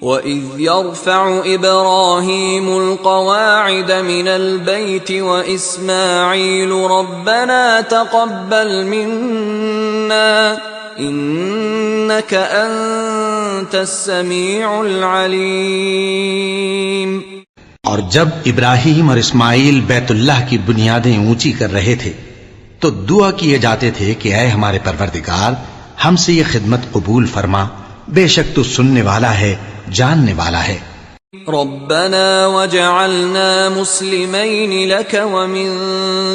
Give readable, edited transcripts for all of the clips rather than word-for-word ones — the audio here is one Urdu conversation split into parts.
وَإِذْ يَرْفَعُ إِبْرَاهِيمُ الْقَوَاعِدَ مِنَ الْبَيْتِ وَإِسْمَاعِيلُ رَبَّنَا تَقَبَّلْ مِنَّا إِنَّكَ أَنْتَ السَّمِيعُ الْعَلِيمُ۔ اور جب ابراہیم اور اسماعیل بیت اللہ کی بنیادیں اونچی کر رہے تھے تو دعا کیے جاتے تھے کہ اے ہمارے پروردگار ہم سے یہ خدمت قبول فرما، بے شک تو سننے والا ہے، جاننے والا ہے۔ ربنا وجعلنا مسلمين لك ومن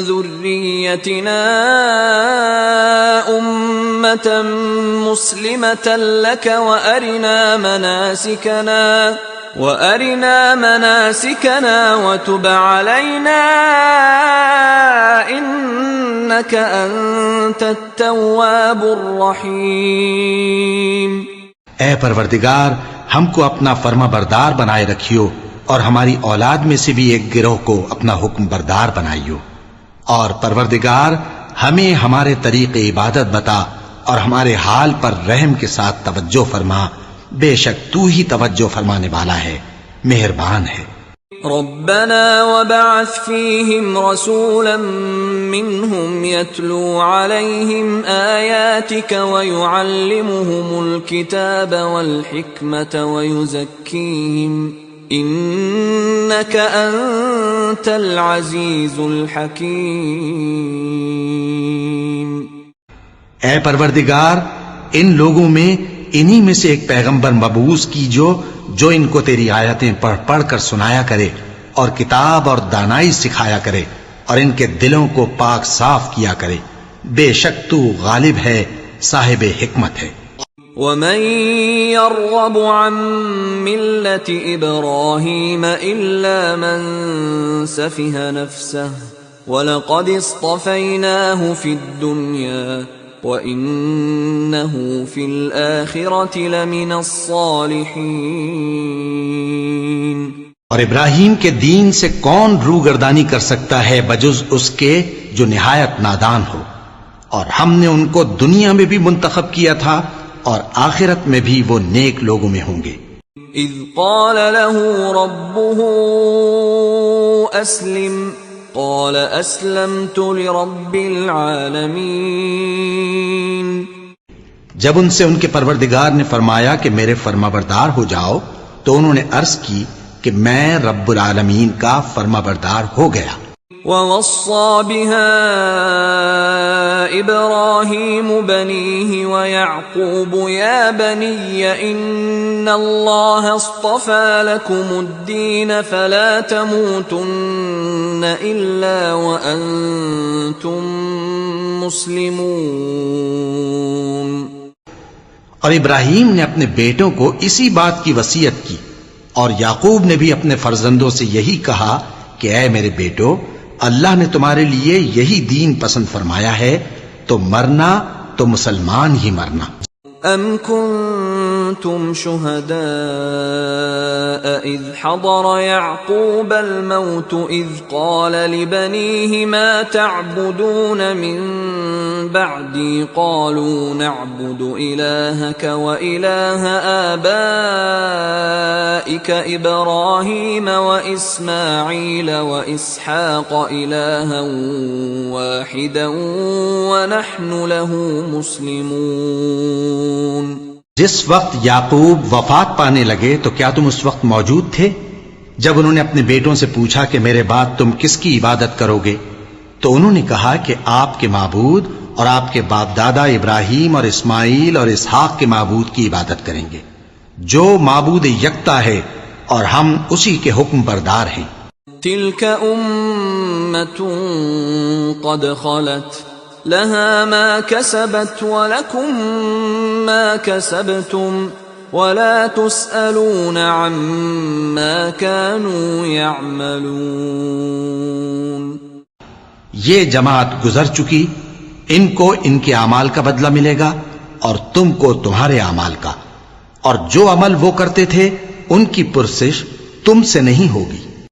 ذريتنا أمة مسلمة لك وأرنا مناسكنا وتب علينا إنك أنت التواب الرحيم۔ اے پروردگار ہم کو اپنا فرما بردار بنائے رکھیو اور ہماری اولاد میں سے بھی ایک گروہ کو اپنا حکم بردار بنائیو، اور پروردگار ہمیں ہمارے طریق عبادت بتا اور ہمارے حال پر رحم کے ساتھ توجہ فرما، بے شک تو ہی توجہ فرمانے والا ہے، مہربان ہے۔ ربنا وبعث فيهم رسولا منهم يتلو عليهم آياتك ويعلمهم الكتاب والحكمة ويزكيهم إنك أنت العزيز الحكيم۔ اے پروردگار ان لوگوں میں انہی میں سے ایک پیغمبر مبعوث کیجو جو ان کو تیری آیتیں پڑھ پڑھ کر سنایا کرے اور کتاب اور دانائی سکھایا کرے اور ان کے دلوں کو پاک صاف کیا کرے، بے شک تو غالب ہے، صاحب حکمت ہے۔ وَمَن يَرْغَبُ عَن مِّلَّةِ إِبْرَاهِيمَ إِلَّا مَن سَفِهَ نَفْسَهُ وَلَقَدِ اصْطَفَيْنَاهُ فِي الدُّنْيَا وَإِنَّهُ فِي الْآخِرَةِ لَمِنَ الصَّالِحِينَ۔ اور ابراہیم کے دین سے کون روگردانی کر سکتا ہے بجز اس کے جو نہایت نادان ہو، اور ہم نے ان کو دنیا میں بھی منتخب کیا تھا اور آخرت میں بھی وہ نیک لوگوں میں ہوں گے۔ اذ قال له ربه اسلم قال اسلمت لرب العالمین۔ جب ان سے ان کے پروردگار نے فرمایا کہ میرے فرما بردار ہو جاؤ تو انہوں نے عرض کی کہ میں رب العالمین کا فرما بردار ہو گیا۔ وَوَصَّى بِهَا إِبْرَاهِيمُ بَنِيهِ وَيَعْقُوبُ يَا بَنِيَّ إِنَّ اللَّهَ اصْطَفَى لَكُمُ الدِّينَ فَلَا تَمُوتُنَّ إِلَّا وَأَنْتُمْ مُسْلِمُونَ۔ اور ابراہیم نے اپنے بیٹوں کو اسی بات کی وصیت کی، اور یعقوب نے بھی اپنے فرزندوں سے یہی کہا کہ اے میرے بیٹو، اللہ نے تمہارے لیے یہی دین پسند فرمایا ہے، تو مرنا تو مسلمان ہی مرنا۔ ام کنتم شہداء اذ حضر یعقوب الموت اذ قال لبنیہ ما تعبدون من بعدی قالوا نعبد الہک والہ آبائک ابراہیم واسماعیل واسحاق الہا واحدا ونحن له مسلمون۔ جس وقت یعقوب وفات پانے لگے تو کیا تم اس وقت موجود تھے جب انہوں نے اپنے بیٹوں سے پوچھا کہ میرے بعد تم کس کی عبادت کرو گے؟ تو انہوں نے کہا کہ آپ کے معبود اور آپ کے باپ دادا ابراہیم اور اسماعیل اور اسحاق کے معبود کی عبادت کریں گے، جو معبود یکتا ہے اور ہم اسی کے حکم بردار ہیں۔ تلک امۃ قد خلت لها ما كسبت ولكم ما كسبتم ولا تسألون عما كانوا يعملون۔ یہ جماعت گزر چکی، ان کو ان کے اعمال کا بدلہ ملے گا اور تم کو تمہارے اعمال کا، اور جو عمل وہ کرتے تھے ان کی پرسش تم سے نہیں ہوگی۔